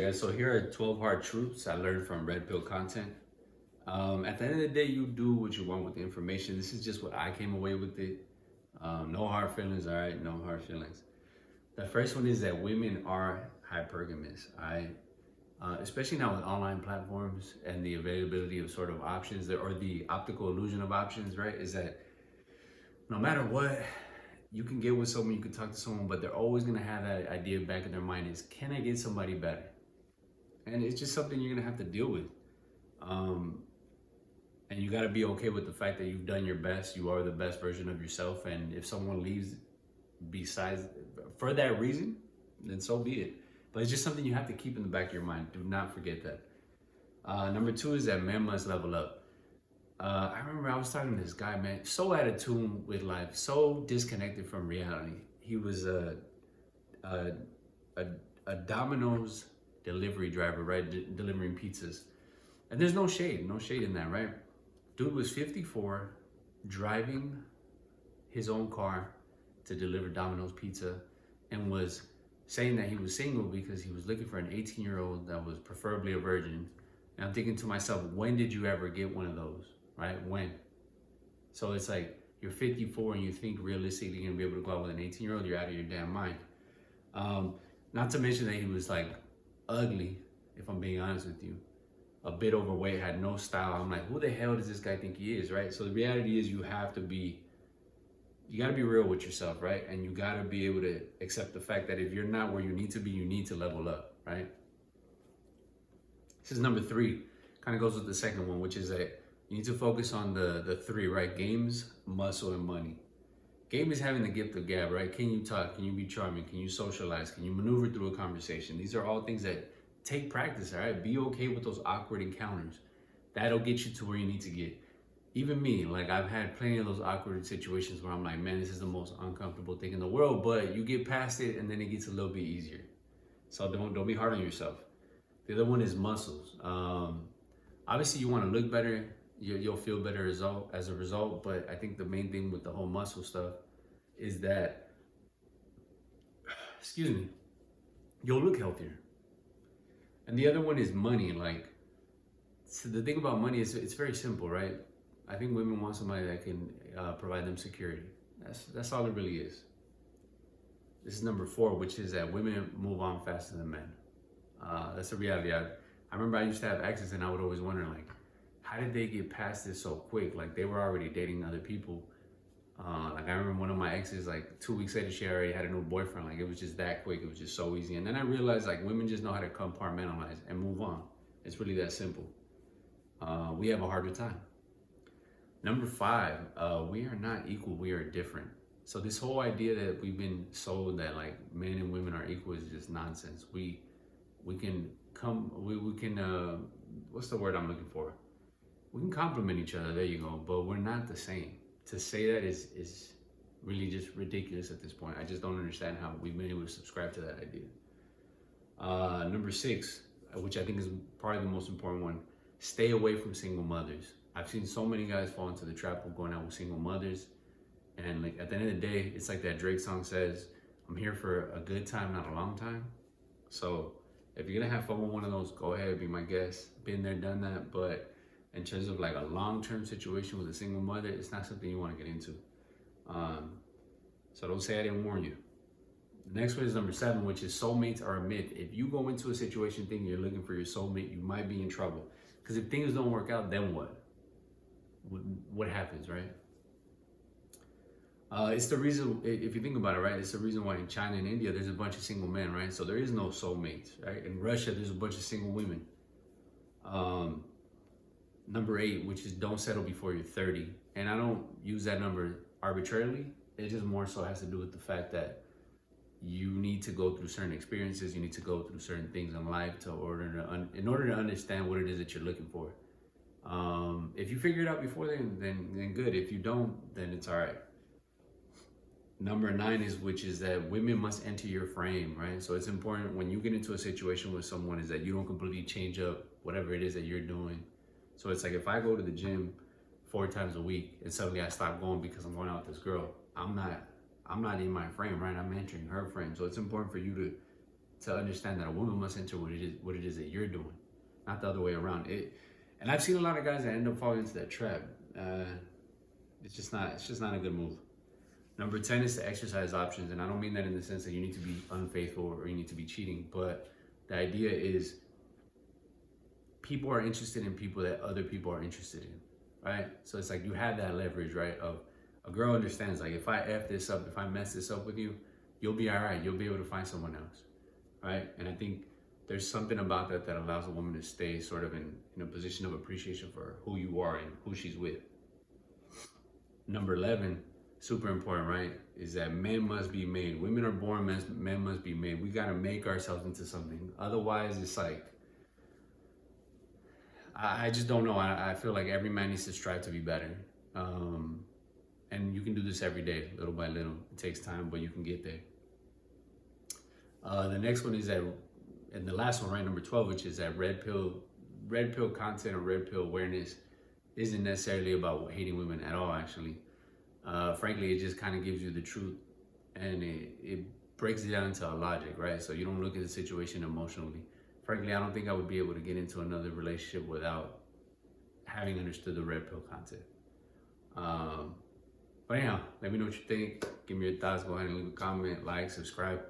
Yeah, so here are 12 hard truths I learned from Red Pill content. At the end of the day, you do what you want with the information. This is just what I came away with it. No hard feelings, all right? No hard feelings. The first one is that women are hypergamous, all right? Especially now with online platforms and the availability of sort of options or the optical illusion of options, right? Is that no matter what, you can get with someone, you can talk to someone, but they're always gonna have that idea back in their mind is, can I get somebody better? And it's just something you're gonna have to deal with. Um, and you got to be okay with the fact that you've done your best. You are the best version of yourself. And if someone leaves besides for that reason, then so be it. But it's just something you have to keep in the back of your mind. Do not forget that. Number two is that men must level up. I remember I was talking to this guy, man, so out of tune with life, so disconnected from reality. He was a, a, a Domino's delivery driver, right? Delivering pizzas. And there's no shade in that, right? Dude was 54, driving his own car to deliver Domino's pizza, and was saying that he was single because he was looking for an 18-year-old that was preferably a virgin. And I'm thinking to myself, when did you ever get one of those, right? When? So it's like, you're 54 and you think realistically you're gonna be able to go out with an 18-year-old, you're out of your damn mind. Not to mention that he was like ugly, if I'm being honest with you. A bit overweight, had no style. I'm like, who the hell does this guy think he is, right? So the reality is you gotta be real with yourself, right? And you gotta be able to accept the fact that if you're not where you need to be, you need to level up, right? This is number three, kind of goes with the second one, which is that you need to focus on the three, right? Games, muscle, and money. Game is having the gift of gab, right? Can you talk? Can you be charming? Can you socialize? Can you maneuver through a conversation? These are all things that take practice, all right? Be okay with those awkward encounters. That'll get you to where you need to get. Even me, like I've had plenty of those awkward situations where I'm like, man, this is the most uncomfortable thing in the world, but you get past it and then it gets a little bit easier. So don't be hard on yourself. The other one is muscles. Obviously you want to look better, you'll feel better as a result, but I think the main thing with the whole muscle stuff is that, excuse me, you'll look healthier. And the other one is money. Like, so the thing about money is it's very simple, right? I think women want somebody that can provide them security. That's all it really is. This is number four, which is that women move on faster than men. That's the reality. I remember I used to have exes and I would always wonder, like, how did they get past this so quick? Like, they were already dating other people. Like, I remember one of my exes, like 2 weeks later, she already had a new boyfriend. Like, it was just that quick. It was just so easy. And then I realized, like, women just know how to compartmentalize and move on. It's really that simple. We have a harder time. Number five, we are not equal, we are different. So this whole idea that we've been sold that like men and women are equal is just nonsense. We can what's the word I'm looking for? We can complement each other, there you go, but we're not the same. To say that is really just ridiculous at this point. I just don't understand how we've been able to subscribe to that idea. Number six, which I think is probably the most important one, stay away from single mothers. I've seen so many guys fall into the trap of going out with single mothers. And like at the end of the day, it's like that Drake song says, I'm here for a good time, not a long time. So if you're gonna have fun with one of those, go ahead, be my guest. Been there, done that. But in terms of like a long-term situation with a single mother, it's not something you want to get into. So don't say I didn't warn you. The next one is number seven, which is soulmates are a myth. If you go into a situation thinking you're looking for your soulmate, you might be in trouble. Because if things don't work out, then what? What happens, right? It's the reason, if you think about it, right? It's the reason why in China and India, there's a bunch of single men, right? So there is no soulmates, right? In Russia, there's a bunch of single women. Number eight, which is don't settle before you're 30. And I don't use that number arbitrarily. It just more so has to do with the fact that you need to go through certain experiences. You need to go through certain things in life in order to understand what it is that you're looking for. If you figure it out before then good. If you don't, then it's all right. Number nine which is that women must enter your frame, right? So it's important when you get into a situation with someone is that you don't completely change up whatever it is that you're doing. So it's like if I go to the gym 4 times a week and suddenly I stop going because I'm going out with this girl, I'm not in my frame, right? I'm entering her frame. So it's important for you to to understand that a woman must enter what it is that you're doing, not the other way around. And I've seen a lot of guys that end up falling into that trap. It's just not a good move. Number 10 is to exercise options, and I don't mean that in the sense that you need to be unfaithful or you need to be cheating, but the idea is people are interested in people that other people are interested in, right? So it's like you have that leverage, right? Of a girl understands, like, if I F this up, if I mess this up with you, you'll be all right. You'll be able to find someone else, right? And I think there's something about that that allows a woman to stay sort of in a position of appreciation for who you are and who she's with. Number 11, super important, right, is that men must be made. Women are born, men must be made. We got to make ourselves into something. Otherwise, it's like, I just don't know. I feel like every man needs to strive to be better. And you can do this every day, little by little. It takes time, but you can get there. The next one is that, and the last one, right, number 12, which is that red pill content or red pill awareness isn't necessarily about hating women at all, actually. Frankly, it just kind of gives you the truth, and it breaks it down into a logic, right? So you don't look at the situation emotionally. Frankly, I don't think I would be able to get into another relationship without having understood the red pill content. But anyhow, let me know what you think. Give me your thoughts. Go ahead and leave a comment, like, subscribe.